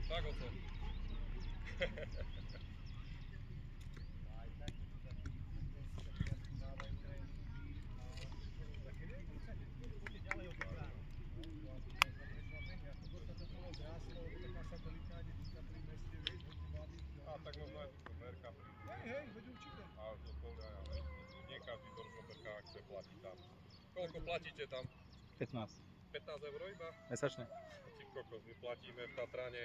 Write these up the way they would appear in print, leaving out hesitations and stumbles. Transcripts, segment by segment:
Tak oco. Tak možno aj tu merka príde. Hej, veď určite. A to povedajú, nie každý do Rožomberka chce platiť tam. Koľko platíte tam? 15. 15 € iba? Mesačne. Ty kokos, my platíme v Tatrane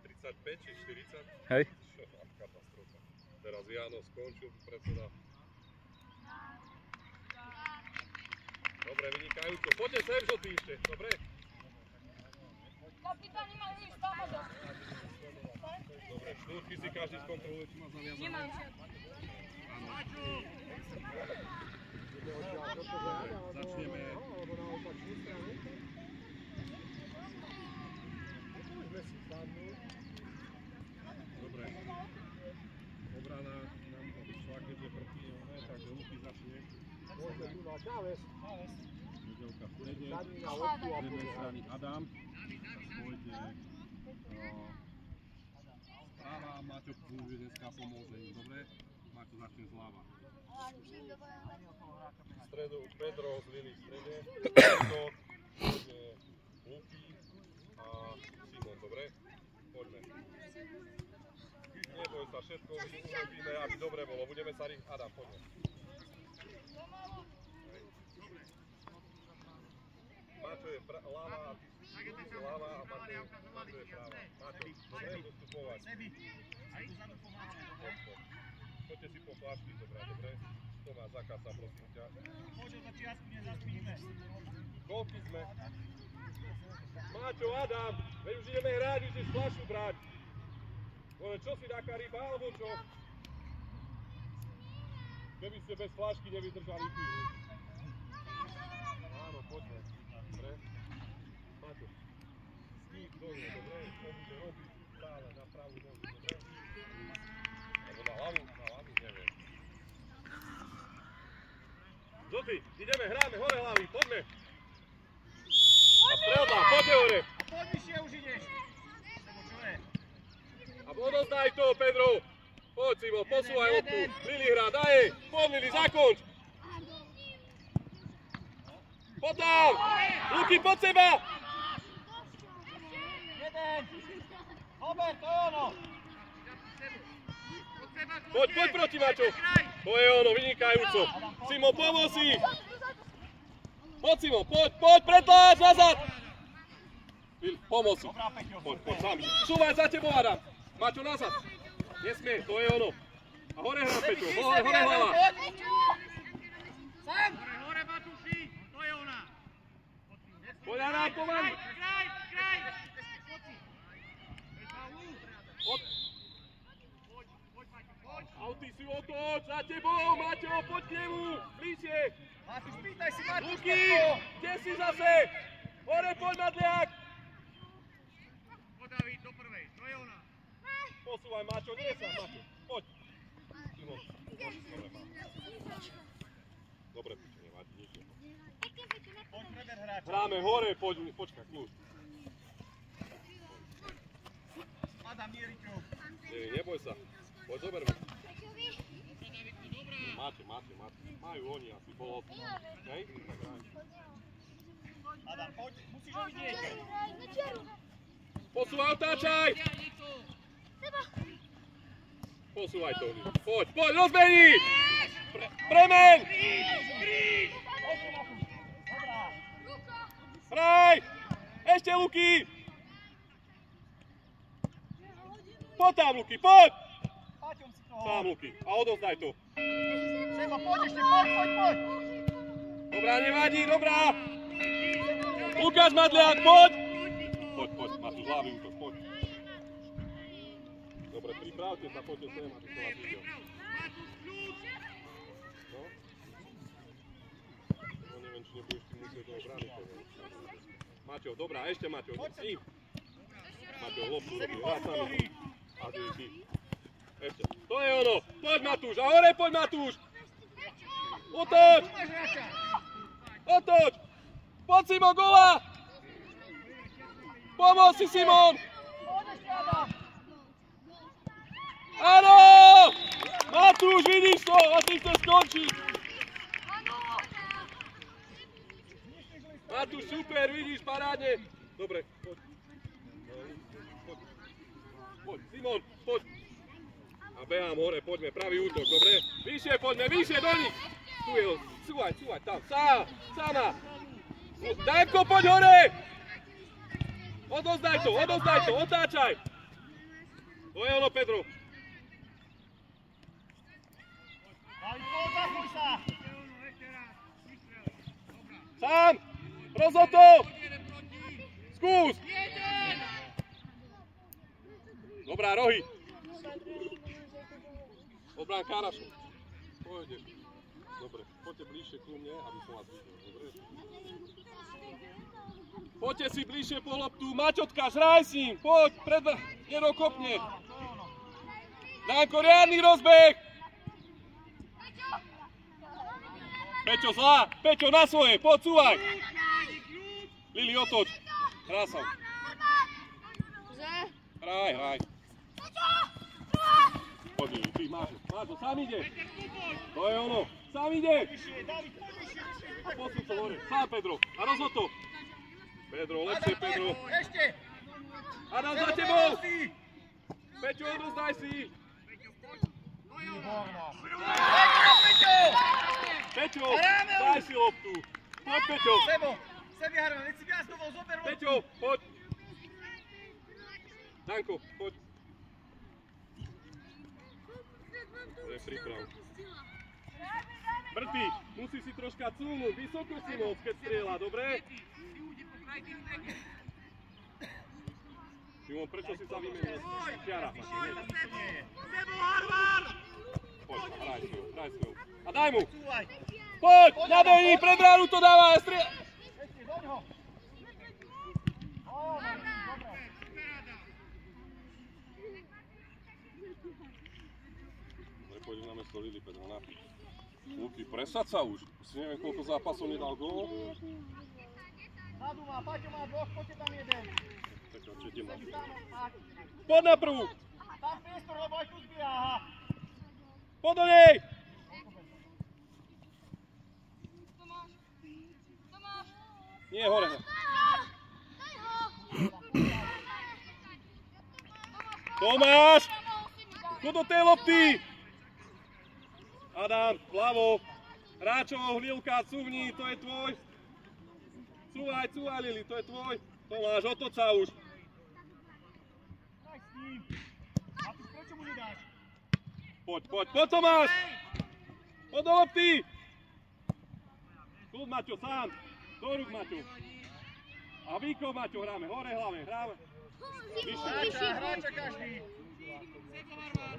35 či 40? Hej. Čo, katastrofa. Teraz Jano skončil predseda. Dobre, vynikajúco. Poďte sem, žltý ešte, dobre? Kapitáni majú ísť tam odo. Dobre, šnúrky si každý skontroluje, či má zaviazané. Nemám všetko. Začneme. Dobre. Obrana nám odišla, keďže proti ňom, takže Luky začne. Nedelka v strede. Z jednej strany Adam. Pôjde správa, Maťo už dneska pomôže im, dobre? Maťo začne zľava. V stredu Pedro z Lily v strede. Pedro, pôjde Luky a Simon, dobre? Poďme. Neboj sa, všetko urobíme, aby dobre bolo. Budeme sa rýchliť. Adam, poďme. Maťo je ľava a ty si ľava a Maťo je práva. Maťo, dobre dostupovať. Poďte si po flašky, dobre, dobre. Tomáš, zakasa, prosím ťa. Poďo, za čiastku nezaspíme. Koľky sme? Maťo, Adam, veď už ideme hrať, už ideš flašu brať. Len čo si taká ryba, alebo čo? Keby ste bez flašky nevydržali pivu. Áno, poďme. Dobre. Maťo, sníh dole, dobre? To bude robiť stále na pravú nohu, dobre? Alebo na hlavu? Na hlavu, neviem. Žltý, ideme, hráme, hore hlavy, poďme! A strelba, poďte hore! A poď vyššie už ideš. Lebo čo je? A odozdaj to, Pedro! Poď, Simo, posúvaj loptu! Lili hrá, daj jej! Poď, Lili, zakonč! Poď tam! Luky, pod seba! Jeden! Robert, to je ono! Poď, poď proti, Maťo! To je ono, vynikajúco! Simo, pomôž si! Poď, Simo, poď, poď, pretláč, nazad! Pomôž si! Poď, poď, sami. Súvaj za tebou, Adam! Maťo, nazad! Nesmie, to je ono! A hore hra, Peťo, hore hlava! Sem! Hore, Matuši, to je ona! Poď, Adam, pomaň! Kraj! Auty si otoč, za tebou, Maťo, poď k nemu, bližšie! Matuš, pýtaj si Matuš, Luky, kde si zase? Hore, poď, Madliak! Poď, David, do prvej, to je ona! Posúvaj, Maťo, nie sa, Maťo, poď! Simon, poď, dobre, mám. Dobre, Pičo, nevadí, nič. Poď, preber hráča. Hráme hore, poď, počkaj, kľúč. Adam, Mieričov. Neboj sa, poď, zoberme. Máte. Majú oni asi pol. Hej? Tak hráme. Adam, poď, musíš ho vidieť. Posúvaj, otáčaj! Posúvaj to, poď, rozbehni! Premeň! Hraj! Ešte, Luky! Poď tam, Luky, poď! Sám, Luky, a odovzdaj to. Seba, poď ešte, poď! Dobrá, nevadí, dobrá! Lukáš Madliak, poď! Poď, Matúš, hlavný útok, poď. Dobre, pripravte sa, poďte sem, aby som vás videl. No? No neviem, či nebudeš ty musieť do obrany. Maťo, dobrá, ešte Maťo, s ním. Maťo, loptu robí, hrá sa mi. A ty. Ešte, to je ono, poď Matúš, a hore poď Matúš! Otoč! Otoč! Poď Simon, gola! Pomoz si Simon! Áno! Matúš, vidíš to? A ty chceš skončiť! Matúš, super, vidíš, parádne! Dobre, poď. Poď, Simon, poď. A behám hore, poďme, pravý útok, dobre? Vyššie, poďme, vyššie do nich! Tu je ho, súvaj, tam, sama! Dajko, poď hore! Odozdaj to, otáčaj! To je ono, Pedro. Sám! Rozoto! Skús! Dobrá, rohy! Obrán Kárašov. Pôjdeš. Dobre, poďte bližšie ku mne, aby som vás videl, dobre? Poďte si bližšie po loptu, Maťotka, žraj s ním, poď, nedokopne. Danko, riadny rozbeh! Peťo zlá, Peťo na svoje, poď, súvaj! Lili, otoč, hrá sa. Hraj. Poď, Lili, ty máš ho, sám ide. To je ono, sám ide. A posúď sa hore, sám Pedro, a rozhod to. Pedro, lepšie Pedro. Adam za tebou. Peťo, odozdaj si. Peťo, daj si loptu. Poď, Peťo. Sebi, Harman, nech si viac dovol, zober loptu. Peťo, poď. Danko, poď. To je príprav. Mŕtvý, musíš si troška cúvnuť, vysoko si moc, keď strieľa, dobre? Simon, prečo si sa vymenil? Čiara. Poď, hraj s ňou. A daj mu! Poď, nabehni, pred bránu to dáva, strieľa! Pôjdem na mesto Lili, Pedro, na. Luky, presad sa už. Si neviem, koľko zápasov nedal gól. Zadu má, Paťo má dvoch, poďte tam jeden. Tak čo idem na prvú. Poď na prvú! Tam priestor, lebo aj tu zbíja, aha. Poď do nej! Nie, hore. Tomáš! Chod do tej lopty! Adam, vľavo. Hráčov, Lilka, cuvni, to je tvoj. Cúvaj, Lili, to je tvoj. Tomáš, otoč sa už. Daj s ním. A ty prečo mu nedáš? Poď, Tomáš! Poď do lopty! Kľud, Maťo, sám. Do rúk, Maťo. A výkon, Maťo, hráme. Hore hlavne, hráme. Hráča každý.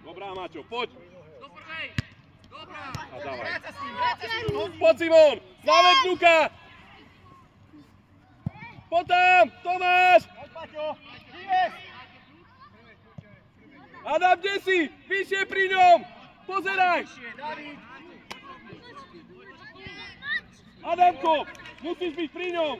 Dobrá, Maťo, poď. Do prvej. Dobrá. A dávaj. Vráca s ním. Poď, Simon! Zaveď Luka! Poď tam! Tomáš! Poď, Paťo. Vyves. Adam, kde si? Vyššie pri ňom! Pozeraj! David. Adamko, musíš byť pri ňom!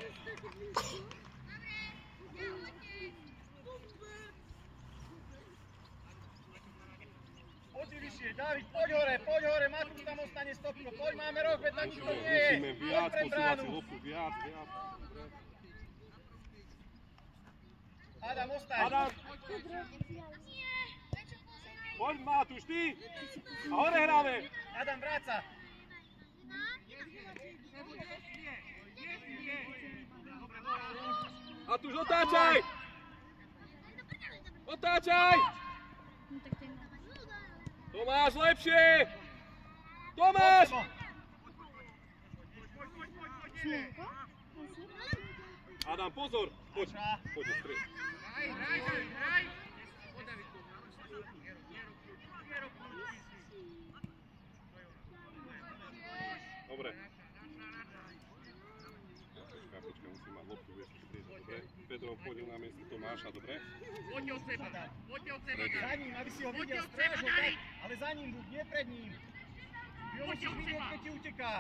Poď vyššie, David, poď hore, Matúš tam ostane stopko, poď, máme roh, veď na nikto nie je. Musíme viac posúvať si loptu, viac. Adam, ostaň. Adam! Poď, Matúš, ty! A hore hráme! Adam, vráca. Matúš, otáčaj! Otáčaj! Tomáš, lepšie! Tomáš! Adam, pozor! Poď, strieľ. Hraj. Dobre. Počkaj, musím mať loptu, vieš, dobre? Pedro, poď na miesto Tomáša, dobre? Poďte od seba. Za ním, aby si ho videl, stráž ho tak, ale za ním buď, nie pred ním. Ty ho musíš vidieť, keď ti uteká.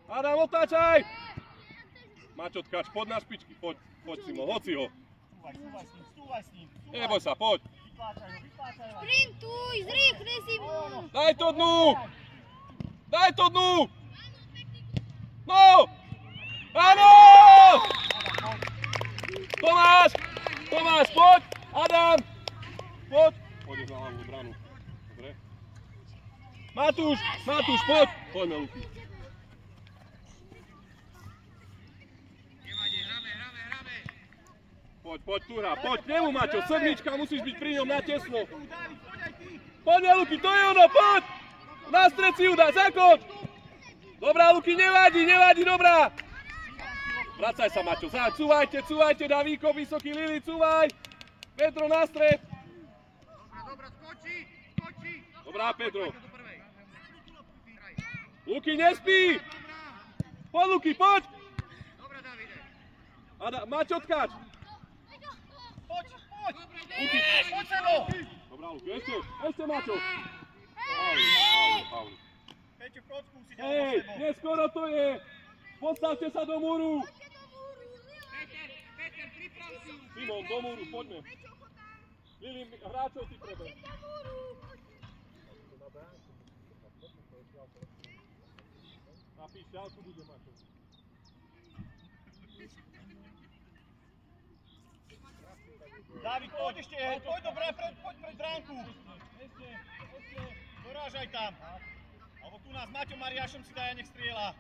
Adam, otáčaj! Maťo tkač, poď na špičky, poď Simo, hoci ho. Stúvaj s ním. Neboj sa, poď. Vypláčaj ho. Sprintuj, zrýchli si mu! Daj to dnu! Daj to dnu! No! Áno! Tomáš, poď! Adam! Poď! Poďme na hlavnú bránu. Dobre. Matúš, poď! Poďme, Luky. Poď, tu hrá, poď, k nemu, Maťo, sedmička, musíš byť pri ňom na tesno. Poďme, Luky, to je ono, poď! Na stred si ju dá, zakoč! Dobrá, Luky, nevadí, dobrá! Vracaj sa, Maťo, cúvajte, Davíko, vysoký Lili, cúvaj! Pedro na stred! Dobrá, skočí! Dobrá, Pedro. Luky, nespí! Poď, Luky, poď! Dobrá, Davide. Maťo, tkač! Poď! Luky, Poď sa no! dobrá, Luky, ešte, Maťo! Pauli. Peťo, poď skúsiť, ale Hej, do sebou. neskoro to je! Postavte sa do múru! Peter, priprav si! Simon, do múru, poďme. Lili, hráčov si prebe. Napíš, ďalku bude Maťo. Dávid, poď ešte, poď dobré, poď pred bránku. Ešte, dorážaj tam. Alebo tu nás s Maťom Mariášom si daj a nech strieľa.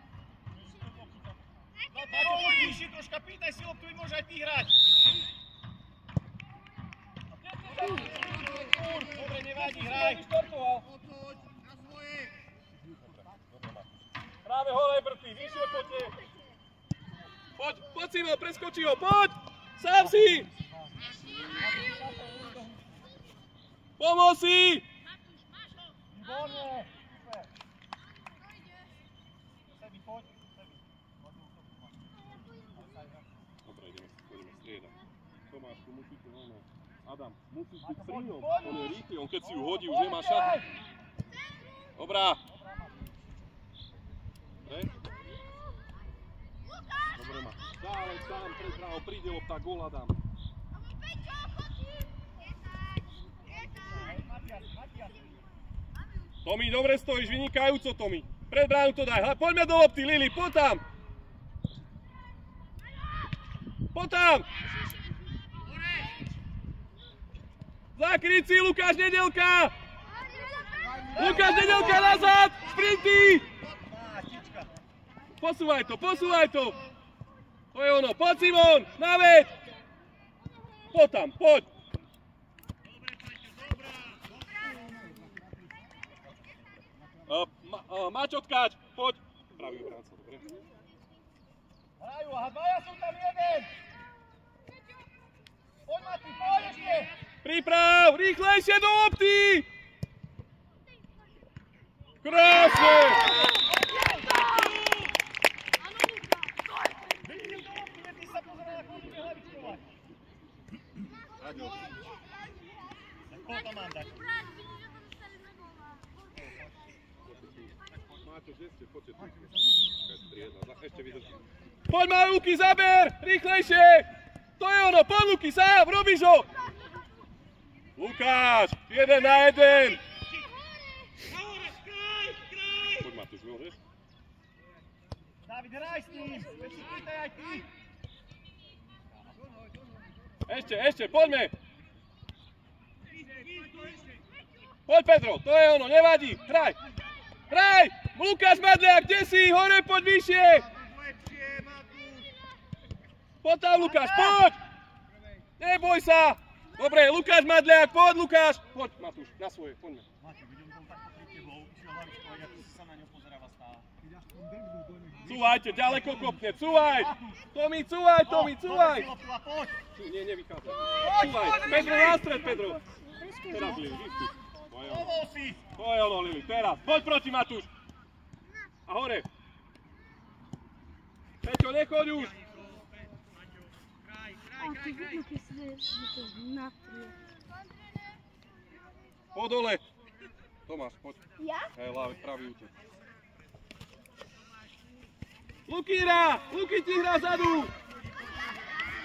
Maťo, poď vyššie troška, pýtaj si loptu, môže aj ty hrať. Dobre, nevadí, hraj. Práve holej brty, vyššie poďte. Poď Simon, preskočí ho, poď! Sám si! Pomôž si! Výborne, super. Sebi, poď. Dobre, ideme striedať. Tomáš, tu musíte, Adam, musíš byť pri ňom. Poď. On je rýchly, on keď si ju hodí, už nemá šancu. Dobrá. Dobre ma. Dále sám pred bránou, príde lopta, gól Adam. Tomi, dobre stojíš, vynikajúco, Tomi. Pred bránu to daj, poďme do lopty, Lili, poď tam. Poď tam. Zakryť si, Lukáš Nedelka. Lukáš Nedelka nazad, sprinty. Posúvaj to. To je ono, poď Simon, naveď. Poď tam, poď. Maťo tkač, poď. Pravý obránca, dobre. Hrajú, aha, dvaja sú tam jeden. Poď Mati, poď ešte. Príprav, rýchlejšie do lopty. Krásne. Ty sa pozeral, ako bude hlavičkovať. Tak koho tam mám dať? Poď ma, Luky, zaber! Rýchlejšie! To je ono, poď Luky, sám, robíš ho! Lukáš, 1 na 1! Poď Matúš, môžeš? Dávid, hraj s ním! Veď si pýtaj aj ty! Ešte, poďme! Poď Pedro, to je ono, nevadí, hraj! Hraj! Lukáš Madliak, kde si? Hore, poď vyššie! Poď tam, Lukáš, poď! Neboj sa! Dobre, Lukáš Madliak, poď, Lukáš! Poď, Matúš, na svoje, poďme. Maťo, vidím bol takto pri tebou, učiel hlavičkovať a ty si sa na ňo pozeráva stále. Cúvajte, ďaleko kopne, cúvaj! Tomi, cúvaj! Poď! Nie, nevychádzaj. Cúvaj, Pedro, na stred, Pedro! Teraz, Lili, vystup. Povol si! To je ono, Lili, teraz. Poď proti, Matúš! A hore! Peťo, nechoď už! A ty vidno, keď si že to naprie. Po dole. Tomáš, poď. Ja? Hej, Láve, pravý útok. Luky hrá! Luky ti hrá zadu!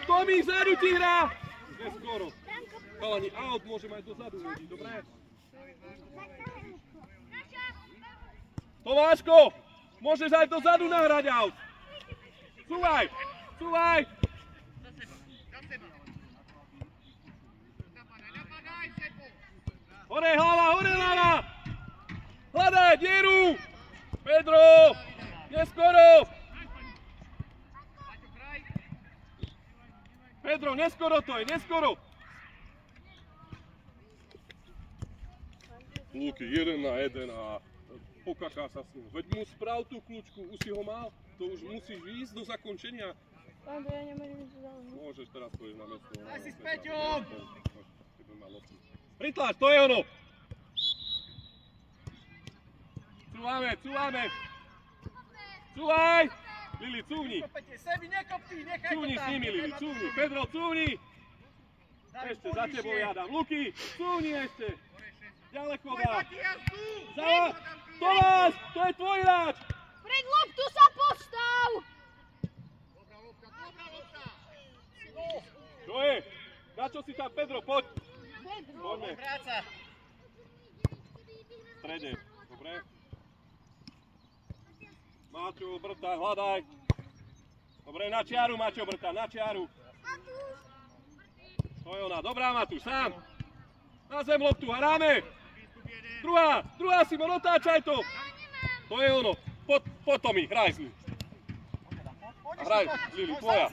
Tomi, zadu ti hrá! Neskoro. Chalani, aut môže mať dozadu, ľudí, dobre? Tomáško, môžeš aj dozadu nahrať aut. Cúvaj, cúvaj. Hore hlava! Hľadaj, dieru! Pedro, neskoro! Pedro, neskoro to je, neskoro! Luky, 1 na 1 a pokaká sa s ním. Veď mu sprav tú kľúčku, už si ho mal, to už musíš ísť do zakončenia. Pán, ja nemôžem ísť za mnou. Môžeš, teraz pôjdeš na miesto. Daj si s Peťom! Pritláč, to je ono! Cúvame! Cúvaj! Lili, cúvni! Sebi, nekopni, nechaj to Cúvni s tam! nimi, Lili, cúvni! Pedro, cúvni! Ešte, za tebou ja dám. Luky, cúvni ešte! Ďaleko dá! Tomáš, to je tvoj hráč! Pred loptu sa postav! Čo je? Na čo si tam, Pedro, poď! Pedro. Poďme. Práca! V strede, dobre? Maťo, obrtaj, hľadaj! Dobre, na čiaru, Maťo, obrtaj, na čiaru! To je ona, dobrá Matúš, sám! Na zem loptu, hráme! Druhá, Simon, otáčaj to! To je ono, poď Tomi, hraj s ním! A hraj, Lili, tvoja!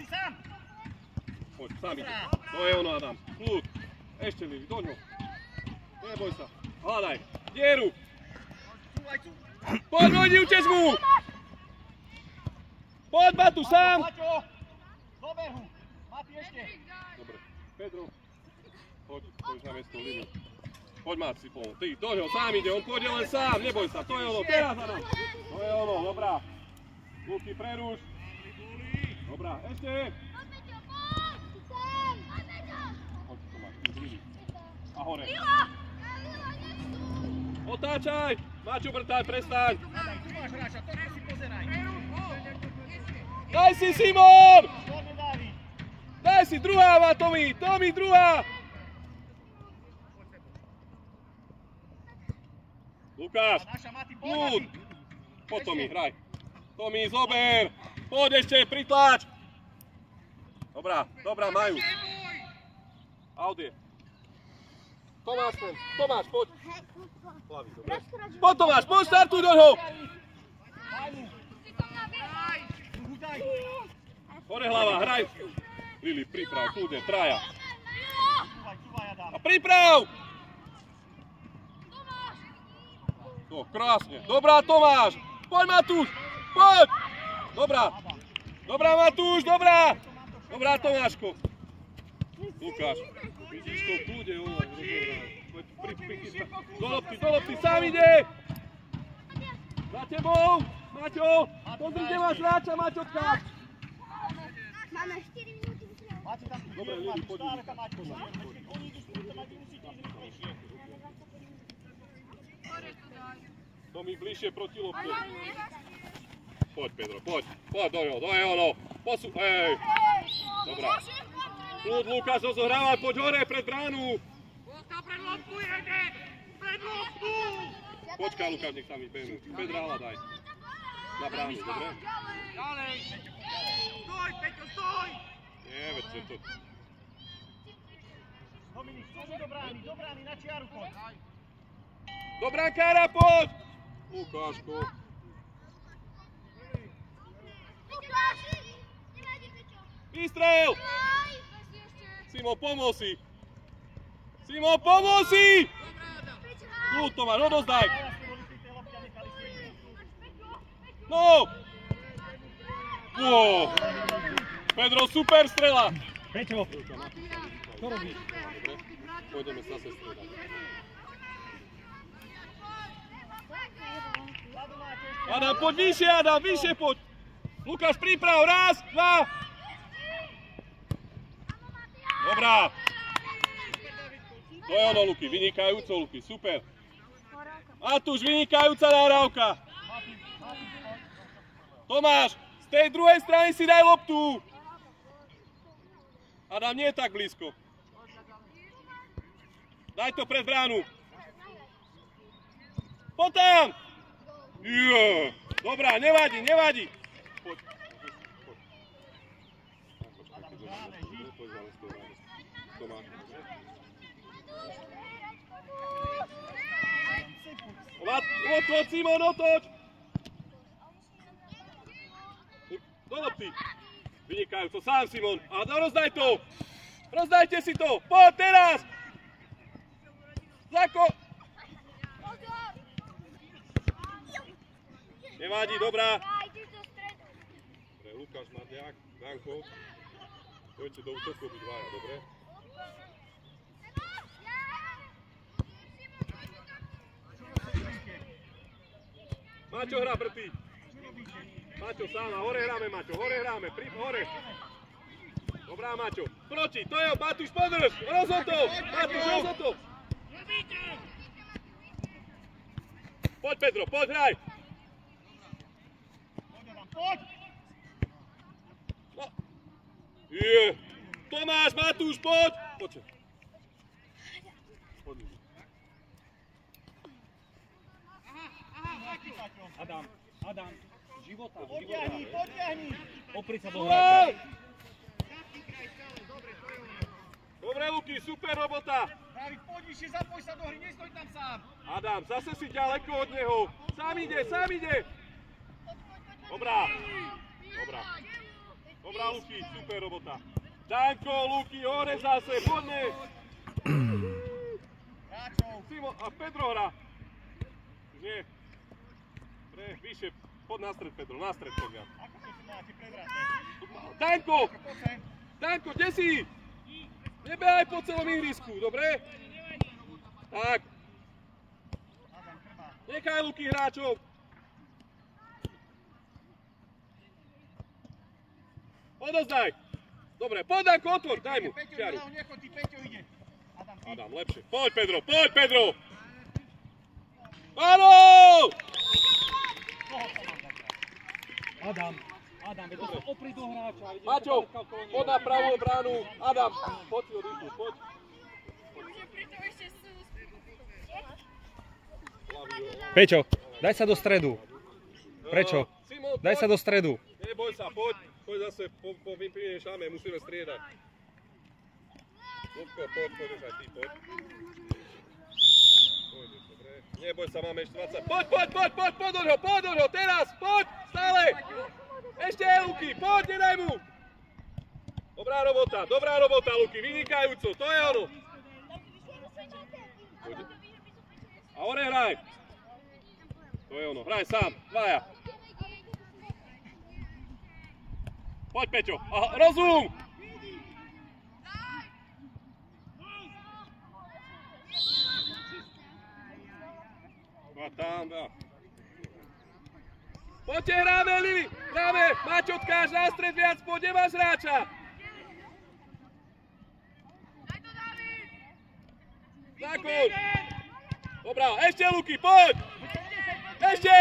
Poď, sám ide. To je ono, Adam, kľud! Ešte Lili, doňho! Neboj sa, hľadaj, dieru! Poď, Vojni, uteč mu! Poď, Matu, sám! Maťo! Do behu! Mati ešte! Dobre, Pedro, poď na miesto Lili. Poď, Mat, si pomôcť. Ty, doňho, sám ide, on pôjde len sám, neboj sa, to je ono, teraz Adam! To je ono, dobrá. Luky, preruš. Dobrá, ešte! Poď, Tomáš, tu Lili. A hore. Otáčaj! Mačo, vrtaj, prestaň! Adam, tu máš hráča, toľko si pozeraj! Daj si, Simon! Poďme, Dávid! Daj si, druhá má Tomi! Tomi, druhá! Lukáš, Naša Mati, kľud! poď! Po Tomi, hraj. Tomi, zober! Poď ešte, pritlač! Dobrá, majú. Audie. Tomáš, poď. Hlavy, dobre. Poď Tomáš, poď, štartuj doňho! Hore hlava, hraj! Lili, priprav, kľudne, traja. A priprav! To, krásne. Dobrá, Tomáš! Poď, Matúš! Poď! Dobrá, Matúš, dobrá! Dobrá, Tomáško. Lukáš, vidíš to v kľude, do lopty, sám ide! Za tebou, Maťo! Pozri, kde máš hráča, Maťotka! Máme 4 minúty. Dobre, Lili, poď. To mi bližšie proti lopte. Poď, Pedro, poď do ňo, ono. Hej! Dobrá. Kľud, Lukáš, rozohrávaj, poď hore, pred bránu. Pred loptu jede! Pred loptu! Počkaj, Lukáš, nech sa mi behnú. Pedra hľadaj. Na bránu, dobre? Ďalej! Stoj, Peťo, stoj! Nie, veď to... Dominik, stoj do brány, na čiaru poď! Do brankára, poď! Lukáško. Lukáš! Nevadí, Peťo. Výstrel! Simon, pomôsi! Simon, pomôsi! Kľud, Tomáš, odozdaj! No! Wow! Pedro, super strela! Peťo! Čo robíš? Dobre, pôjdeme sa stredať. Adam, poď vyššie, poď! Lukáš, priprav, raz, dva! Dobrá! To je ono, Luky, vynikajúco, Luky, super. Matúš, vynikajúca nahrávka. Tomáš, z tej druhej strany si daj loptu. Adam, nie je tak blízko. Daj to pred bránu. Poď tam. Dobrá, nevadí, nevadí. Poď. Otoč, Simon, otoč! Do lopty. Vynikajúco, sám Simon. A rozdaj to. Rozdajte si to. Poď teraz. Zako. Nevadí, dobrá. Dobre, Lukáš, Mardiak, Danko. Poďte do útoku obidvaja, dobre? Maťo hrá prtý. Maťo sám a hore hráme, Maťo, hore hráme, hore. Dobrá, Maťo. Proti, to je, Matúš, podrž. Rozhod to. Matúš, rozhod to. Poď, Pedro, poď, hraj. Poď! No. Tomáš, Matúš, poď. Poďte. Poď. Adam, života. Podtiahni! Opriť sa do hráča. Dobre, Luky, super robota. Dávid, poď vyššie, zapoj sa do hry, nestoj tam sám. Adam, zase si ďaleko od neho. Sám ide. Dobrá. Dobrá, Luky, super robota. Danko, Luky, hore zase, poďme. Simon a Pedro hrá. Nie. Vyššie, poď na stred, Pedro, na stred, poď. Ako to si máte predraté? Danko, kde si? Nebehaj po celom ihrisku, dobre? Tak. Nechaj Luky hráčov. Odozdaj. Dobre, poď Danko, otvor, daj mu. Čiaru. Adam, lepšie. Poď Pedro. Áno! Adam, veď to sa opriť do hráča. Maťo, poď na pravú bránu. Adam, poď si odísť, poď. Peťo, daj sa do stredu. Prečo? Simon, Daj sa do stredu. Neboj sa, poď zase po vypínenie šáme, musíme striedať. Lubko, poď aj ty, poď. Pôjdeš, dobre. Neboj sa, máme ešte 20. Poď do ňo, teraz, poď, stále. Ešte, Luky, poď, nedaj mu. Dobrá robota, Luky, vynikajúco, to je ono. A hore hraj. To je ono, hraj sám, dvaja. Poď, Peťo, rozum! A tam, dá. Poďte, hráme, Lili, hráme, Maťo, tkáš na stred viac, poď, nemáš hráča. Zákon. Dobrá, ešte, Luky, poď! Ešte!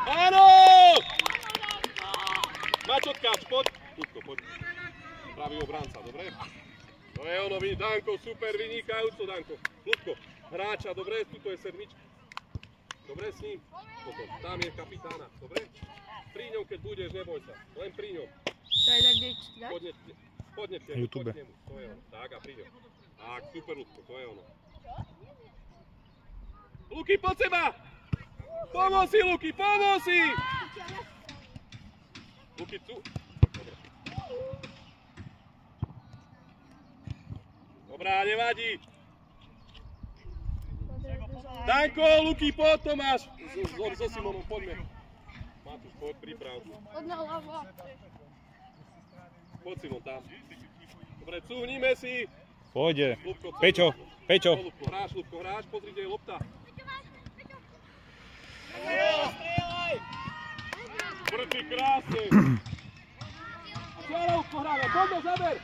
Áno! Maťo, tkáč, poď. Ľudko, poď. Pravý obránca, dobre? To je ono, Danko, super, vynikajúco, Danko. Ľudko, hráča, dobre, tuto je sedmička. Dobre, s ním. Potom, tam je kapitána, dobre? Pri ňom, keď budeš, neboj sa, len pri ňom. To je tak, kde dať? Podne k nemu, poď k nemu, to je ono. Tak a pri ňom. Tak, super, Ľudko, to je ono. Luky, poď seba! Pomôž si, Luky, pomôž si! Luky, tu. Dobre. Dobrá, nevadí. Danko, Luky, poď, Tomáš. So Simonom, poďme. Matúš, poď, priprav. Poď, Simon, tam. Dobre, cúhnime si. Pôjde. Ľubko, Peťo. Ľubko, hráš, pozri, kde je lopta. Prví, krásne. Čiara, Ľubko, hráme, poď do záber.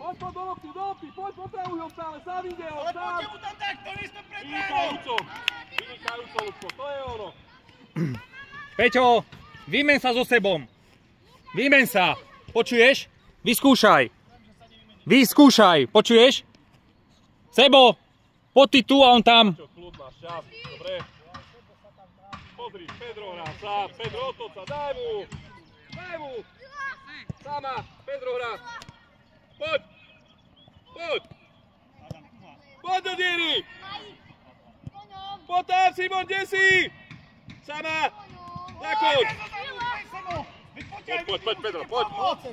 Poď do lopty, poď, potravuj ho stále, sám ide ho, Ale sám. poďte mu tam tak, to nesme pred bránou. Vynikajúco, Ľubko, to je ono. Peťo, vymen sa so sebom. Vymen sa. Počuješ? Vyskúšaj. Vyskúšaj, počuješ? Sebo, poď ty tu a on tam. Čo, kľud, máš čas, dobre. Pozri, Pedro hrá sám, Pedro otoč sa, daj mu. Sama, Pedro hrá. Poď. Poď do diery. Poď tam, Simon, kde si? Sama. Zakoď. Poď, Pedro, poď.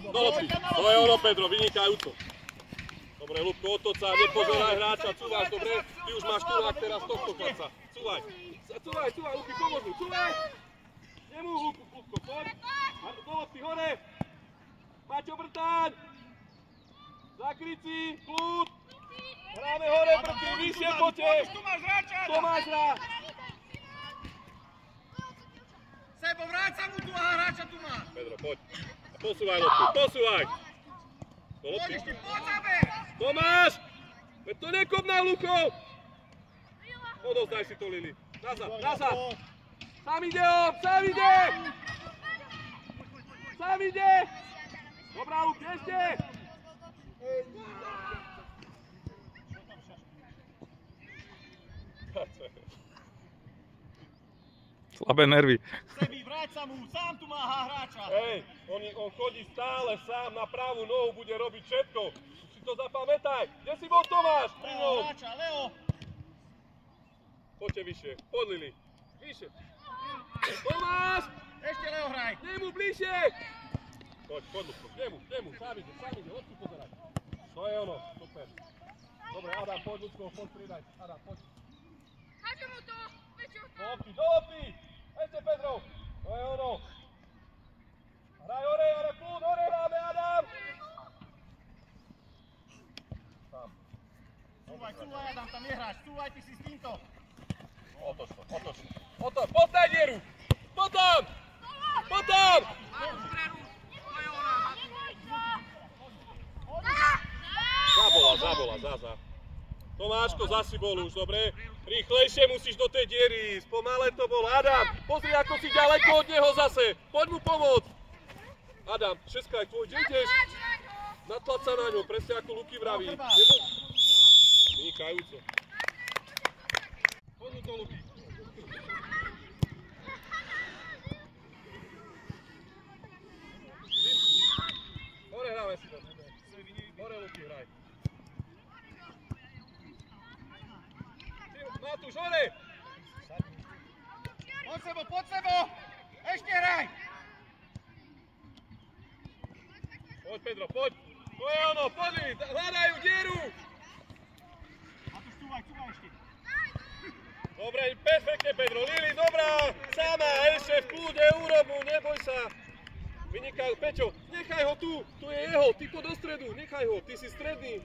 Do lopty. To je ono, Pedro, vynikajúco. Dobre, Ľubko, otoč sa, nepozeraj hráča, cúvaj, dobre? Ty už máš tulák teraz tohto chlapca. Cúvaj, Ľubky, pomôž mu, cúvaj! Nemôž, Ľubko, poď! Do lopty, hore! Maťo, Brtáň! Zakryť si, kľud! Hráme hore, Brty, vyššie, poďte! Tomáš hrá! Sebo, vráť sa mu tu a hráča tu má! Pedro, poď. A posúvaj loptu, posúvaj! Do lopty. Poď záber! Tomáš! Veď to nekop na Ľukov! Odozdaj si to, Lili. Nazad! Sám ide on, sám ide! Sám ide! Dobrá, Ľuk, ešte! Slabé nervy. Sebi, vráť sa mu, sám tu má hráča. Hej, on chodí stále sám na pravú nohu, bude robiť všetko. Si to zapamätaj. Kde si bol Tomáš? Pri ňom. Hráča, Leo. Poďte vyššie, pod Lili. Vyššie. Tomáš! Ešte Leo hraj. Nemu bližšie! Poď, Ľubko, nemu, sám ide, odtu pozeraj. To je ono, super. Dobre, Adam, poď Ľubko, poď pridaj. Adam, poď. Háďu mu to! Do lopty! Ešte Pedro! To je ono. Hraj hore, ale kľud, hore hráme, Adam! Tam. Cúvaj, Adam, tam nehráš. Cúvaj ty si s týmto. Otoč to. Poď na dieru! Poď tam! Zabola. Tomáško, zasi bol už, dobre? Rýchlejšie musíš do tej diery ísť, pomale to bol. Adam, pozri, ako si ďaleko od neho zase. Poď mu pomôcť. Adam, Česka je tvoj, kde ideš? Natlač sa na ňu, presne ako Luky vraví. Vynikajúco. Poď mu to, Luky. Hore hráme si to. Hore, Luky, hraj. Matúš, hore! Poď sebo! Ešte hraj! Poď, Pedro, poď! To je ono, poďli! Hľadajú dieru! Matúš, cúvaj ešte. Dobre, perfektne, Pedro. Lili, dobrá! Sama, ešte v kľude, urob mu, neboj sa! Vynikajú. Peťo, nechaj ho tu! Tu je jeho, ty poď do stredu, nechaj ho, ty si stredný.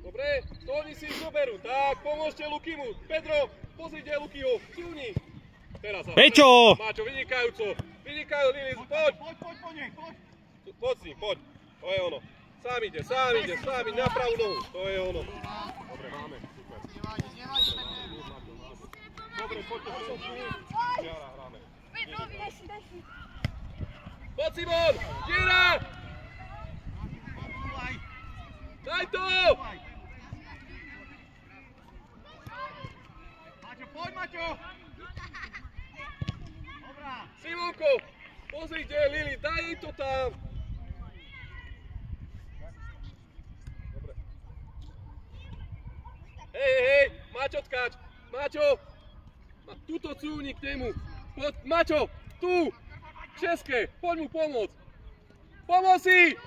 Dobre, to oni si ich zoberú. Tak, pomôžte Lukimu. Pedro, pozri, kde je Lukyho. Ciúni. Teraz. Peťo! Máčo, vynikajúco. Vynikajúco, Lili, poď. Poď s ním, poď. To je ono. Sám ide, na pravú nohu. To je ono. Dobre, máme. Super. Dobre, poďte. Hráme. Poď, Simon! Diera! Daj to! Poď, Maťo! Dobrá! Simonko, pozri, kde je Lili, daj jej to tam! Dobre. Hej, Maťo tkáč! Maťo! Tuto cúvni k nemu! Poď, Maťo, tu! České, poď mu pomôcť! Pomôž si!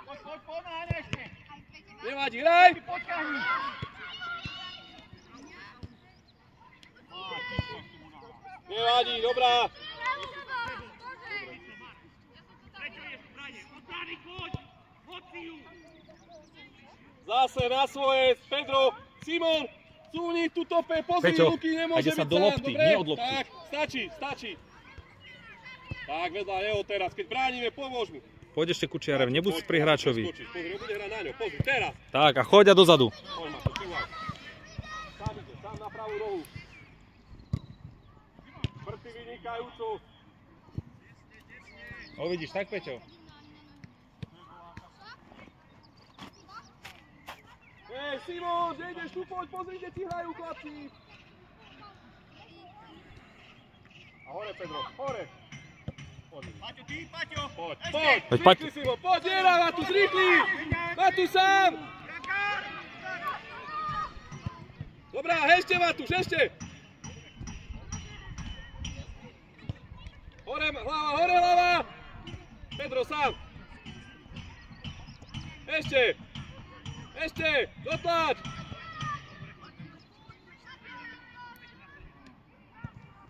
Poď, Háne ešte! Nevadí, hraj! Počkaj! Nevadí, dobrá! Zase na svoje, Pedro, Simon, cúni tuto pozri, Peťo, Luky nemôže byť sa do sám, lopty, dobre? nie od lopty. Tak, stačí. Tak, vedľa jeho teraz, keď bránime, pomôž mu. Poď ešte Kučiarev, nebuď pri hráčovi. Pozri, bude hrať na ňo, pozri, teraz. Tak, a choď a dozadu. Poď ma to, čúvaj. Sám ide, sám na pravú rohu. Prty vynikajúco. O, vidíš, tak Peťo. Ej, Simon, že ideš tu, poď, pozri, kde ti hrajú chlapci. A hore, Pedro, hore. Paťo, ty, Paťo! Poď, Ešte! poď, Veď Paťo. rýchli Simon, poď, Jera, Matus, rýchli! Matus sám! Dobrá, ešte Matus, ešte! Hore hlava! Pedro sám! Ešte, dotlač!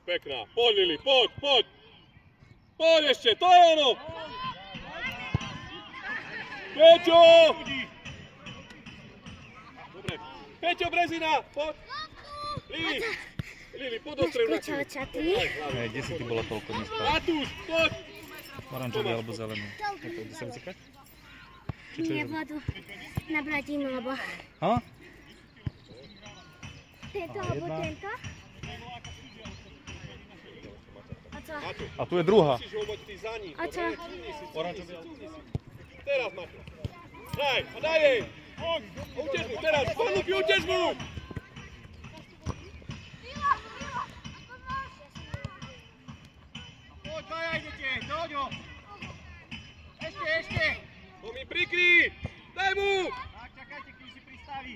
Pekná, poď Lili, poď! Poď ešte, to je ono! Peťo! Dobre, Peťo Brezina, poď! Lili, poď do stredu na chvíľu. Ne, kde si ty bola toľko dneska? Matúš, poď! Oranžový alebo zelený? Kde sa vycikať? Nie vodu na bradinu, alebo Ha? tento, alebo tento. A co? A tu je druhá. Musíš ho mať ty za ním. A čo? Oranžový. Teraz, Matúš. Daj, a daj jej! Utež mu, teraz, Palupi, utež mu! Poď, daj, idete, Doďo! Ešte! To mi prikry! Daj mu! Tak, čakajte, kým si pristaví.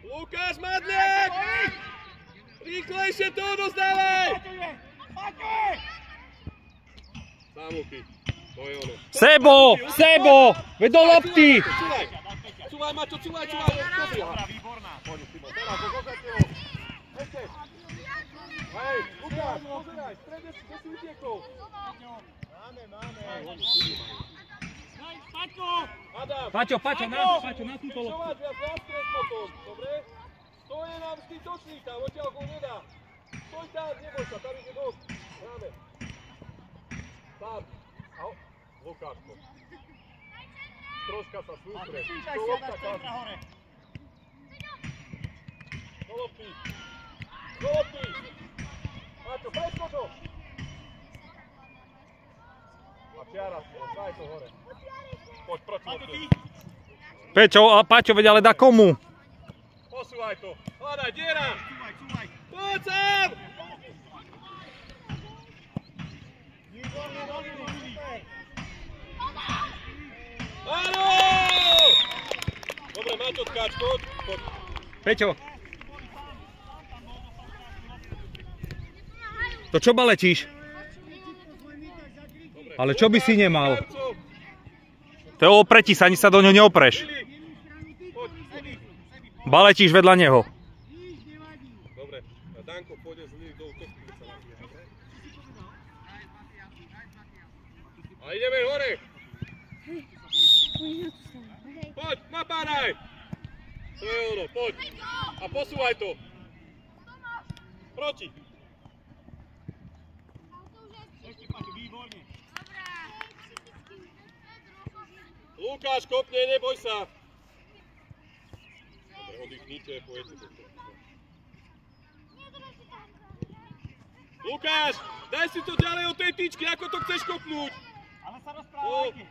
Lukáš Madliak! Rýchlejšie to odozdávaj! Paťo! Samuky, to je ono. Sebo! Veď do lopty! Cúvaj, Maťo, cúvaj! Dobrá, výborná. Poď, Simon, teraz, dokážete ho. Ešte. Hej, Lukáš, pozeraj, v strede si utiekol. Máme. Adam, Paťo, na túto loptu. Čo máš viac na stred potom, dobre? To je nám vždy točník tam, odtiaľ ho nedá. Stoj tam, neboj sa, tam ide dosť. Hráme. Tam. Lukáško. Troška sa sústred. Píšaj si, Adam, z centra hore. Do lopty. Maťo, presko to. A čiara, daj to hore. Poď proti lopte. Peťo, a Paťo, veď ale dá komu? Posúvaj to. Hľadaj, diera. Čúvaj. Poď sám. Áno! Dobre, Maťo, tkáč, poď. Peťo. To čo baletíš? Ale čo by si nemal? To je opretí sa, ani sa do ňoho neopreš. Baletíš vedľa neho. Dobre, a Danko pôjde z Lili do útoku, keď sa nabije, dobre? A ideme hore! Poď, napádaj! To je ono, poď! A posúvaj to! Proti! Ešte, Paťo, výborne. Lukáš, kopne, neboj sa! Dobre, oddychnite, pojete to. Lukáš, daj si to ďalej od tej tyčky, ako to chceš kopnúť! Ale sa rozprávajte.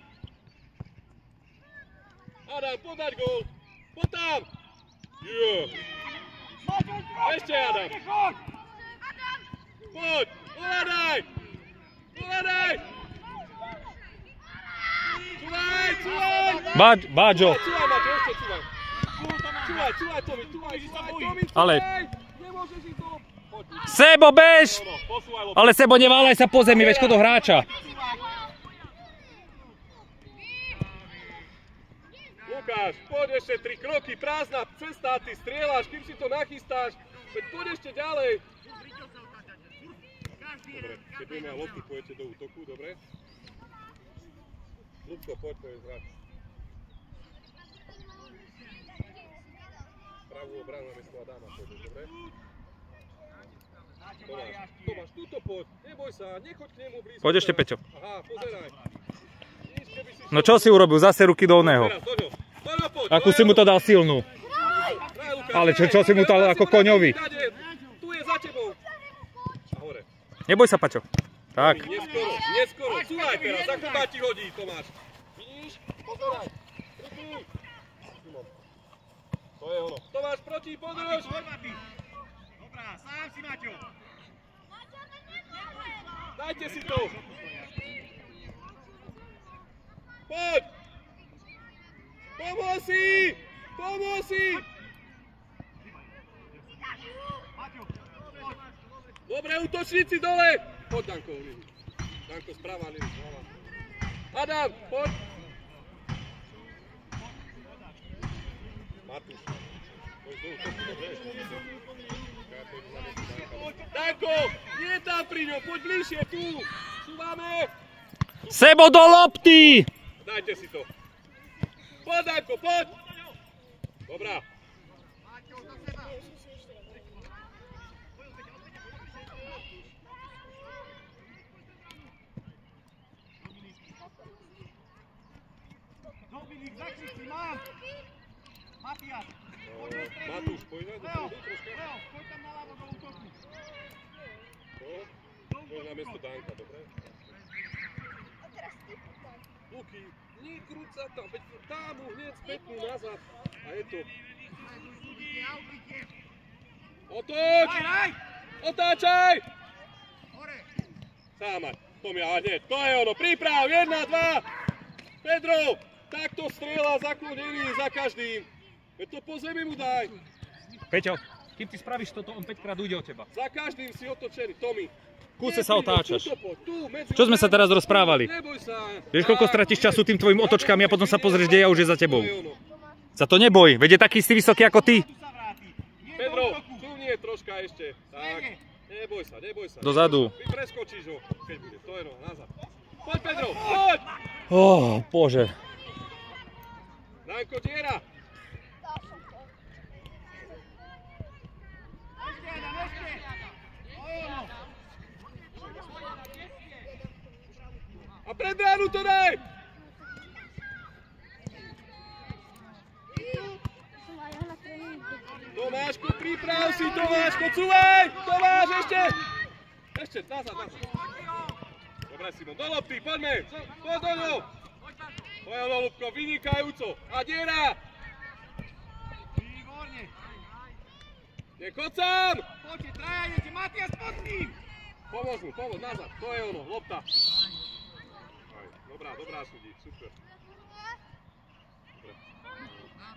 Adam, podať gól! Poď tam! Ešte Adam! Poď! Ovládaj! Báďo. Čúvaj, Maťo, ešte čúvaj. Čúvaj, Tomi. Ale... Nemôžeš ísť do... Poď. Sebo, bež! Posúvaj loptu. Ale Sebo, neváľaj sa po zemi, veď do hráča. Lukáš, poď ešte 3 kroky, prázdna cesta, ty strieľaš, kým si to nachystáš. Veď poď ešte ďalej. Dobre, keď budeme mať loptu, pôjdete do útoku, dobre? Ľudko, poď, to je zhrať. Pravú obranu namiesto Adama, pôjdeš, dobre? Tomáš, túto poď, neboj sa, nechoď k nemu blízko. Poď ešte, Peťo. Aha, pozeraj. No čo si urobil? Zase ruky do oného. Akú si mu to dal silnú? Ale čo si mu dal ako koňovi? Tu je za tebou. A hore. Neboj sa, Paťo. Tak. Neskoro. Súvaj teraz, za chrbát ti hodí, Tomáš. Vidíš? Pozeraj. To je ono. Tomáš proti, podrž. Dobrá, sám si, Maťo. Dajte si to. Poď. Pomôž si. Dobre, útočníci dole. Poď, Danko. Danko, správa, Lili. Adam, poď. Matúš. Danko, nie tam pri ňom, poď bližšie, tu. Súvame. Sebo do lopty! Dajte si to. Poď, Danko, poď. Dobrá. Dominik, zakričí, mám. Matias. Matúš, poď na dopredu troška. Leo, poď tam naľavo do útoku. Poď na miesto Danka, dobre? Luky, nie krúť sa tam, veď dá mu hneď spätnú nazad. A je to. Otoč! Otáčaj! Sámať, Tomi, a hneď, to je ono, príprav, 1, 2. Pedro, takto strieľa zaklonený za každým. Veď to po zemi mu daj. Peťo, kým ty spravíš toto, on 5 krát ujde od teba. Za každým si otočený, Tomi. Kúse sa otáčaš. Čo sme sa teraz rozprávali? Vieš, koľko stratíš času tým tvojim otočkami a potom sa pozrieš, kde ja už je za tebou. Sa to neboj, veď je taký istý vysoký ako ty. Pedro, tu nie troška ešte. Tak, neboj sa. Dozadu. Ty preskočíš ho, keď bude. To je no, nazad. Poď, Pedro, poď! Bože. Danko, diera. A pred bránu to daj! Tomáško, priprav si, Tomáško, cúvaj! Tomáš, ešte! Ešte, nazad. Dobre, Simon, do lopty, poďme! Poď do ňou! To je ono, Ľubko, vynikajúco! A diera! Výborne! Nechoď sám! Poďte, traja idete, Matias, pod ním! Pomôž, nazad, to je ono, lopta. Dobrá súdi, super. Dobre.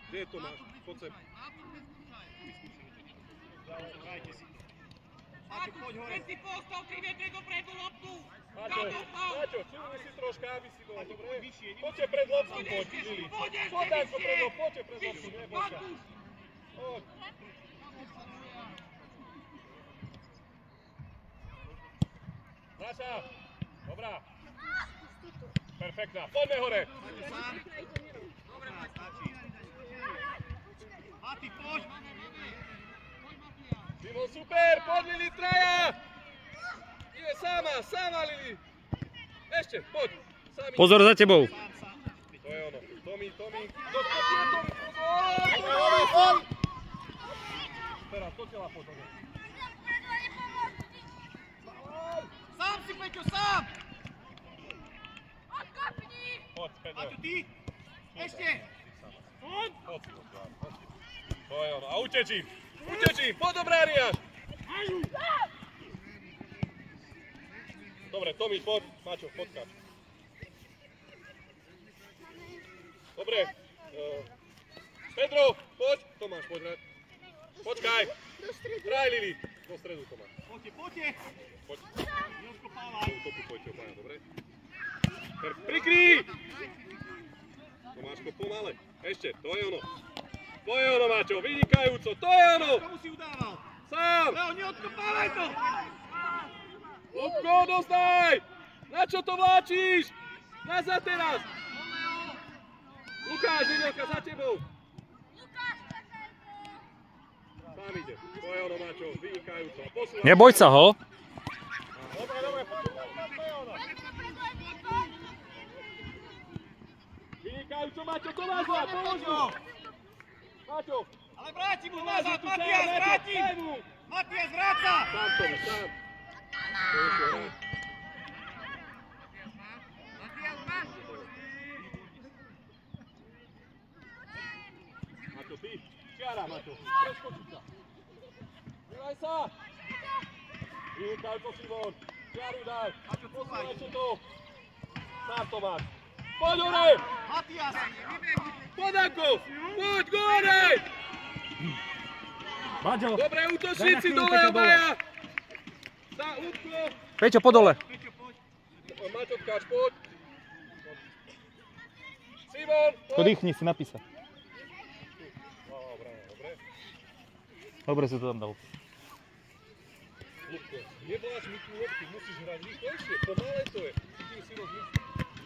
Kde je Tomáš? Poď sem. Hrajte si to. Maťo, poď hore. Keď si postav 3 metre dopredu loptu! Maťo, čúvni si troška, aby si bol, dobre? Poďte pred loptu, poď, Lili. Poď, Danko, poďte pred loptu, neboj sa. Poď. Naša, dobrá. Perfektná, poďme hore. Dobrá, stačí. Mati, poď. Simon, super, poď Lili, traja. Je sama Lili. Ešte, poď. Sami. Pozor za tebou. To je ono. Tomi. Doskočíme, Tomi, pozor. Teraz, do tela poď. Sám si, Peťo, sám! Poď, Pedro. Maťo, ty? Ešte! Poď. To je ono. A utečím. Poď, dobrá, Riáš. Dobre, Tomi, poď. Maťo, podkáč. Dobre. Pedro, poď. Tomáš, poď. Počkaj. Hraj, Lili. Do stredu, Tomáš. Poďte. Poď. Neodkopávaj. Topu poďte obaja, dobre? Prikryj! Tomáško, pomale. Ešte, to je ono. To je ono, Máčo, vynikajúco. To je ono. Komu si udával? Sám. Leo, neodkopávaj to! Lubko, dostaj! Na čo to vláčíš? Nazad teraz. Lukáš, Vinelka, za tebou. Tam ide. To je ono, Maťo, vynikajúco. Posúvaj. Neboj sa ho. Dobre, dobre, poď. Vynikajúco, Maťo, to máš dať, pomôž mu. Maťo. Ale vráti mu nazad, Matias, vráti! Matias, vráca! Sám to, sám. To je čo, rád. Maťo, ty. Čiara, Maťo. Preskočí sa. Vylaj sa. Vynikajúco, Simon. Čiaru daj. Posúvajte to. Sám to máš. Poď hore! Matias! Poď, Anko! Poď, hore! Maťo, dobre, útočníci dole, obaja! Za útko! Peťo, po dole. Maťo, tkáč, poď! Simon, poď! Podýchni si, napísa. Dobre, dobre. Dobre si to tam dal. Ľudko, neboláš mi tú loptu, musíš hrať rýchlejšie, pomalé to je. Cítim si rozmysl.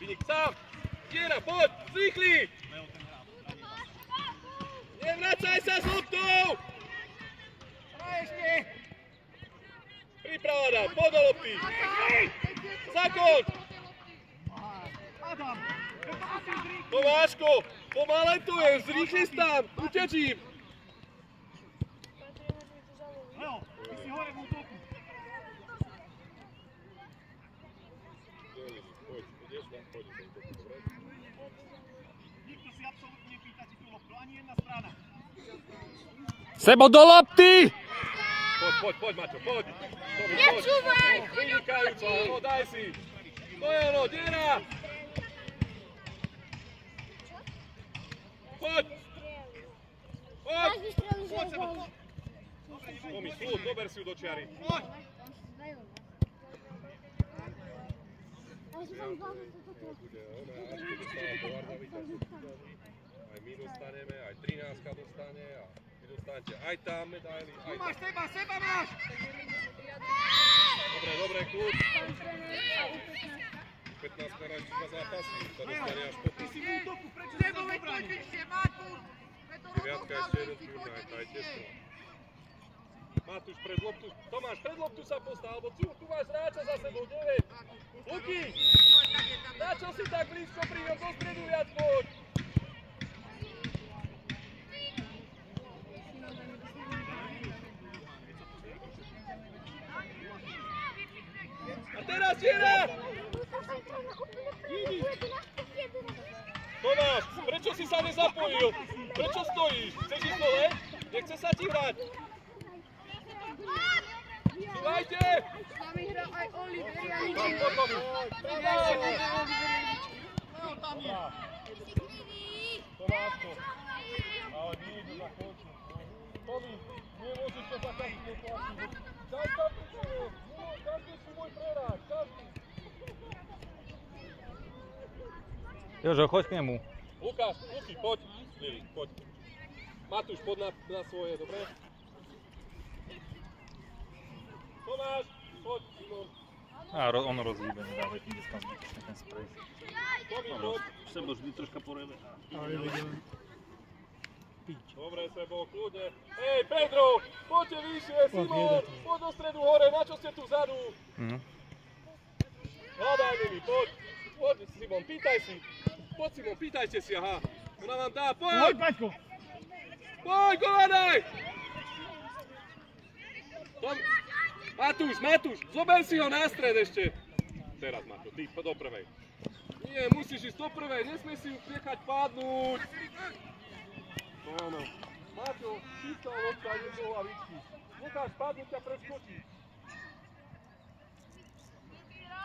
Vynik, sám! Diera, poď, zrýchli! Nevracaj sa s loptou! Priprava dám, poď do lopty! Zakoň! Adam! Tomáško, pomaletujem, zrýchli si tam, utečím! Leo, ty si hore v útoku. Poď, ideš na, poď, dobre? Nikto si absolútne nepýta ti tú loptu, ani jedna strana. Sebo do lopty! Poď, Maťo, poď! Nečúvaj! Vynikajúco, no daj si! To je ono, Diera! Poď! Poď! Tomi, slúd, dober si ju do čiary. Poď! Aj my dostaneme, aj 13 dostane a vy dostanete aj tam medaily, Tu aj máš tam. seba máš! Dobre, kľud. 15 krát zápasí, sa dostane až potom. Ty si v útoku, prečo si Nebo sa veď zabrániš? poďte, Matúš! Veď to Deviatka rozhodná, ešte jeden si turnaj, poďte, aj vidíte. tesno. Matúš pred loptu, Tomáš pred loptu sa postav, alebo tu máš hráča za sebou, 9. Luky, na čo si tak blízko pri ňom, do stredu viac poď. A teraz Diera! Tomáš, prečo si sa nezapojil? Prečo stojíš? Chceš ísť dole? Nechce sa ti hrať? Súvajte! S nami hrá aj Oliver Janičík. Leo, tam je. Tomáško, ale nie je to za konču. Tomi, nemôžeš to za každý neplatiť. Daj tam pičovo, každý si môj preráč, každý. Jožo, choď k nemu. Lukáš, Luky, poď. Lili, poď. Matúš, poď na svoje, dobre? Tomáš, poď, Simon. A on rozhýbe, nedávaj tým, že tam ten sprej. Tomi, poď. Sebo vždy troška porebe. Dobre, Sebo, kľudne. Hej, Pedro, poďte vyššie, Simon, poď do stredu hore, na čo ste tu vzadu? Hľadaj, Lili, poď. Poď, Simon, pýtaj si. Poď, Simon, pýtajte si, aha. Ona vám dá, poď! Paťko! Poď, go hľadaj! Matúš, zober si ho na stred ešte. Teraz, Matúš, ty do prvej. Nie, musíš ísť do prvej, nesmieš si ju nechať padnúť. Áno. Matúš, čistá lopta, ide do hlavičky. Necháš padnúť a preskočí.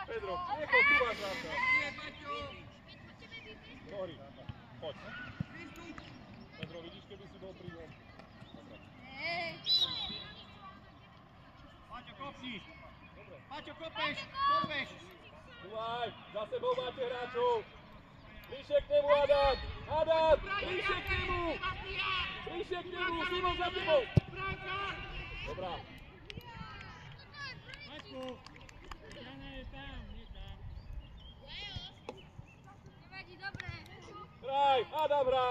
Pedro, niekoho tu máš rád. Rohri, poď. Pedro, vidíš, keby si bol pri ňom. Paťo, kopni! Paťo, kopeš! Uvaj, za sebou máte hráčov. Bližšie k nemu, Adam! Adam, bližšie k nemu! Bližšie k nemu, Simon za tebou! Dobrá. Hraj, Adam hrá!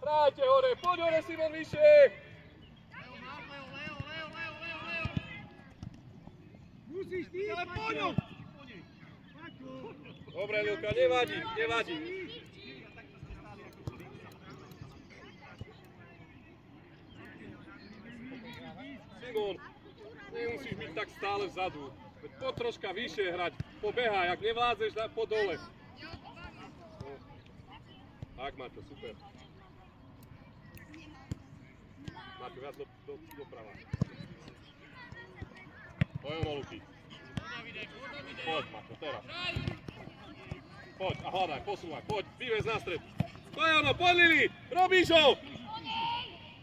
Hrajte hore, poď hore, Simon, vyššie! Leo, Musíš ty, ale poď! Dobre, Luka, nevadí, nevadí. Simon, nemusíš byť tak stále vzadu. Poď troška vyššie hrať, pobehaj, ak nevládzeš, poď dole. Tak, Maťo, super. Maťo, viac doprava. To je ono, Luky. Poď, Maťo, teraz. Poď a hľadaj, posúvaj, poď, vyvez na stred. To je ono, poď Lili, robíš ho!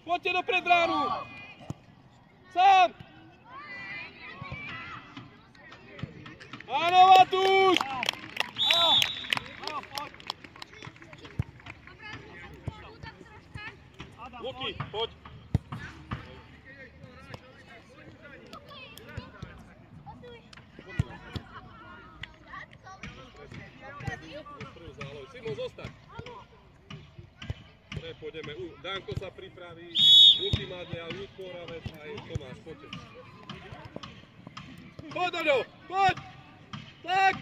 Poďte do predbránu! Sám! Áno, Matúš! Luky, poď. Simon, zostaň. Dobre, pôjdeme. Danko sa pripraví, Luky Madne a Ľud Moravec a aj Tomáš, poďte. Poď do ňou, poď! Tak!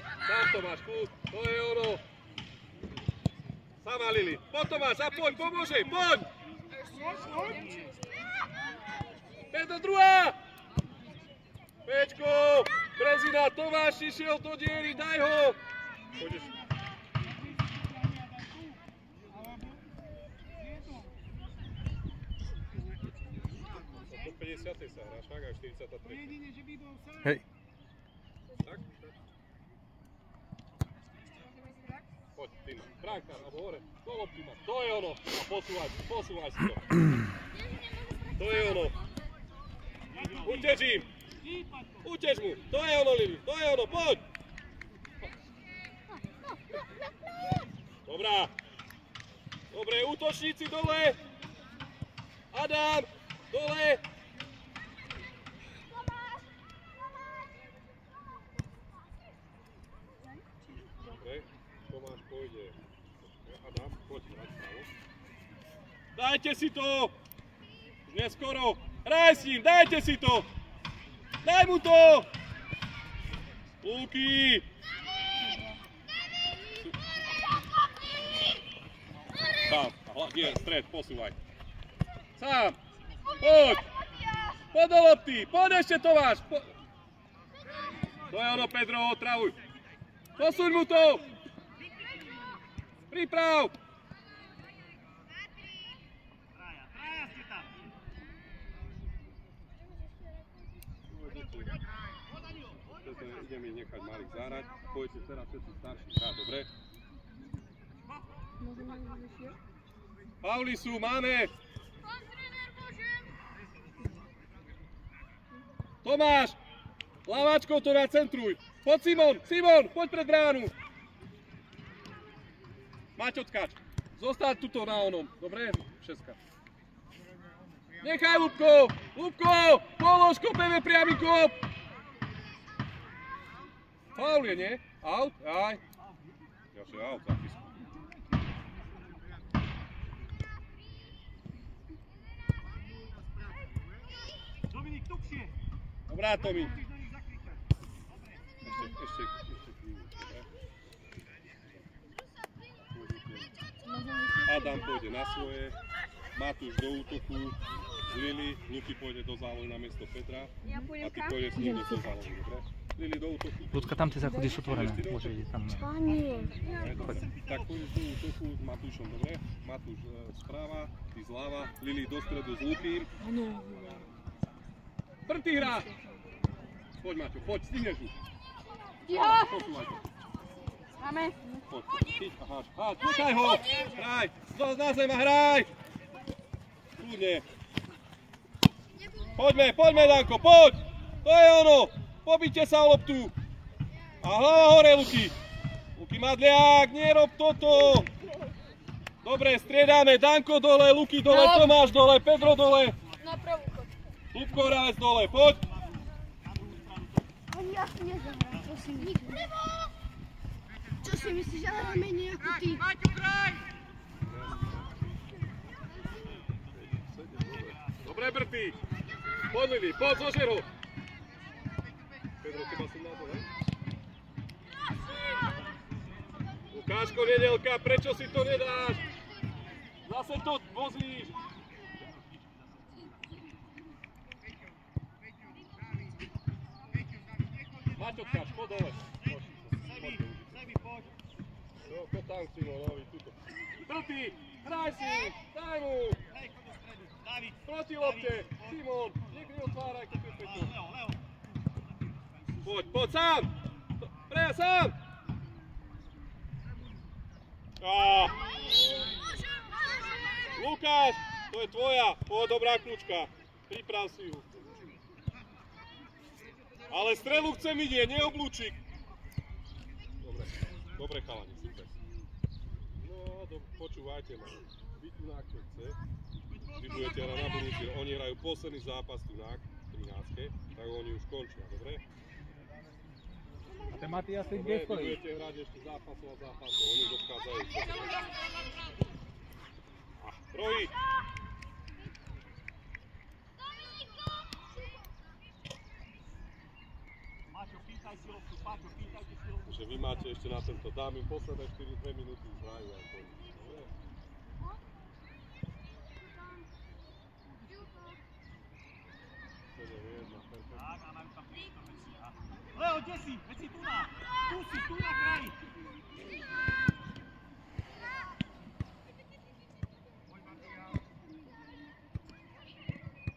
Sám Tomáš, kľud, to je ono. Sama Lili, poď Tomáš, a poď, pomôžej, poď! Pedro druhá! Pečko, Brezina, Tomáš išiel do diery, daj ho! Pôjdeš. Do 50. sa hráš, tak aj 43. Hej. Tak? Poď, Tina, bránkár, alebo hore, do lopty máš, to je ono! A posúvaj si to. To je ono. Uteč im! Uteč mu! To je ono, Lili! To je ono! Poď! Dobrá! Dobre, útočníci dole! Adam! Dole! Dobre, Tomáš pôjde. Adam, poď hrať pravo. Dajte si to! Už neskoro! Hraj s ním, dajte si to! Daj mu to! Luky! Sám, hlavne stred, posúvaj. Sám! Poď! Poď do lopty! Poď ešte Tomáš! To je ono, Pedro, otravuj! Posuň mu to! Priprav! Ideme ich nechať malých zahrať, pojďte teraz všetci starší hrať, dobre? Pauli sú, máme! Tomáš! Laváčkou to nacentruj! Poď Simon, Simon, poď pred bránu! Maťo tkač, zostať tuto na onom, dobre? Šeska. Nechaj Ľubko! Ľubko! Polož, kopeme priamy kop! Faul je, nie? Out? Aj. Ďalšie out, zapisku. Dominik, tukšie! Dobrá, Tomi. Ešte chvíľu, dobre? Adam pôjde na svoje, Matúš do útoku, Lili, Luky pôjde do zálohy na miesto Petra a ty pôjdeš s ním do zálohy, dobre? Lili do útoku. Ľudka, tam tie záchody sú otvorené, môže ísť tam. Tak pôjdeš do útoku s Matúšom, dobre? Matúš správa, ty zľava, Lili do stredu s Lupím. Prtý hrá! Poď Maťo, poď, stihneš už. Posúvaj to. Máme. Poď, chyť a háč, nechaj ho! Hraj, na zem a hraj! Kľudne. Poďme Danko, poď! To je ono! Pobite sa o loptu! A hlava hore, Luky! Luky Madliak, nerob toto! Dobre, striedáme, Danko dole, Luky dole, Tomáš dole, Pedro dole! Na pravú chod. Ľubko Rávec dole, poď! Ani ja si nezahrám, to si myslíš. Čo si myslíš, že hrám menej ako ty? Maťo, kraj! Dobre, Brty! Poď Lili, poď, zožer ho. Pedro, teba som na to, ne? Lukáško, Nedelka, prečo si to nedáš? Zase to vozíš. Maťo, tkáč, poď dole. Sebi, poď. Poď tam, Simonovi, tuto. Trty, hraj si, daj mu. Hej, choď do stredu. Dávid. Proti lopte, Simon, niekde otváraj, keď je Petr. Leo. Poď, sám. Preja, sám. Lukáš, to je tvoja, poď, dobrá kľúčka. Priprav si ju. Ale strelu chcem vidieť, neoblúčik. Dobre chalani, super. No, počúvajte ma. Vy tu na čo chce. Vy budete hrať na budúci. Oni hrajú posledný zápas tu na 13, tak oni už končia, dobre? A ten Matias si Dobre, kde stojí? budete hrať ešte zápasov a zápasov. Oni už odchádzajú. Rohy! Takže vy máte ešte na tento, dám im posledné 4-2 minúty, už hrajú aj to. Leo, kde si? Veď si tu na! Tu na kraji!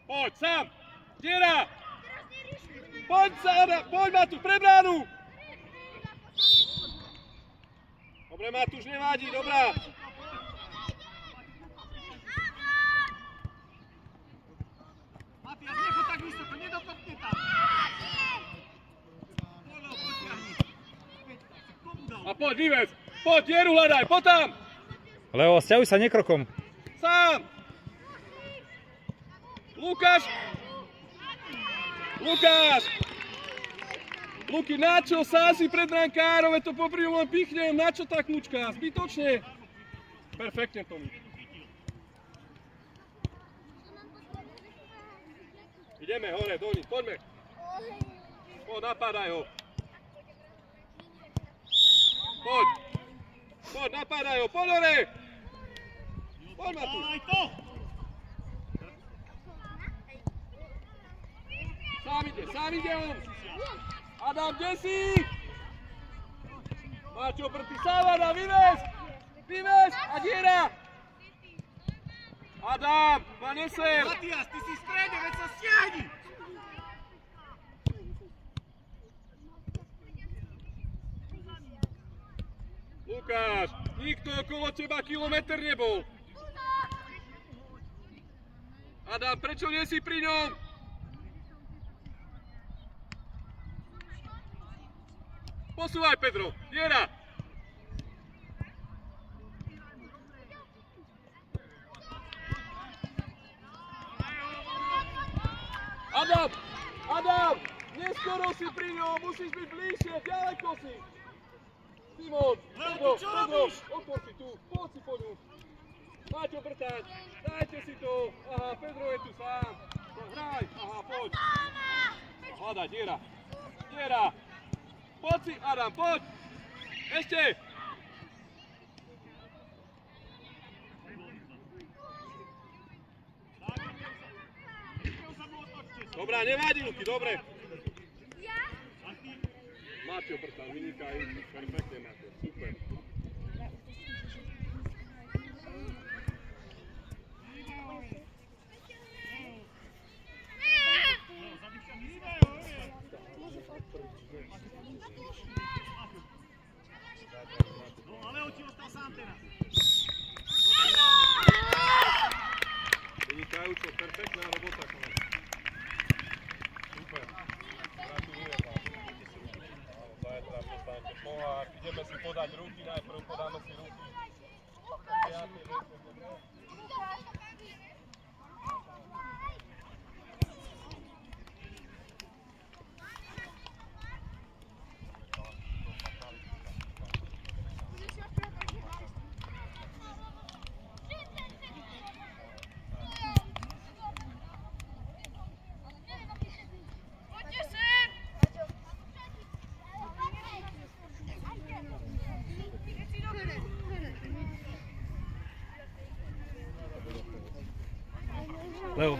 Poď, sám! Diera! Poď, Sáda! Poď, Matúš, pre bránu! Dobre, Matúš, nevádí, dobrá! Matias, nechoď tak vysoko, nedokopne tam! A poď, vyvez! Poď, dieru hľadaj, poď tam! Leo, sťahuj sa nekrokom. Sám! Lukáš! Luky, na čo? Sám si pred brankárov, to popri len pichnem, na čo tá kľúčka? Zbytočne! Perfektne tomu. Ideme hore, do nich, poďme. Poď, napádaj ho. Poď, napádaj ho, poď hore! Poď, Matúš. Aj to! Sám ide on! Adam, kde si? Máčo, proti Sávada, vyvez! A diera! Adam, ma neser! Matias, ty si v strede, veď sa stiahni! Lukáš, nikto okolo teba kilometr nebol. Adam, prečo nie si pri ňom? Posúvaj, Pedro, diera! Adam, neskoro si pri ňom, musíš byť bližšie, ďaleko si. Simon, Pedro, otvor si tu, poď si po ňu. Máťo Brtáč, dajte si to. Aha, Pedro je tu sám. Hraj, aha, poď. Hľadaj, diera. Poď si, Adam, poď! Ešte! Dobrá, nevádí, Luky, dobre. Máťo Brtán, vynikajúci, perfektne, Máťo, super. No, Leo ti ostal sám teraz. Vynikajúco, perfektná robota, kolega. Super. Gratulujem vám. Zajtra dostanete pohár. Ideme si podať ruky, najprv podáme si ruky. Leo.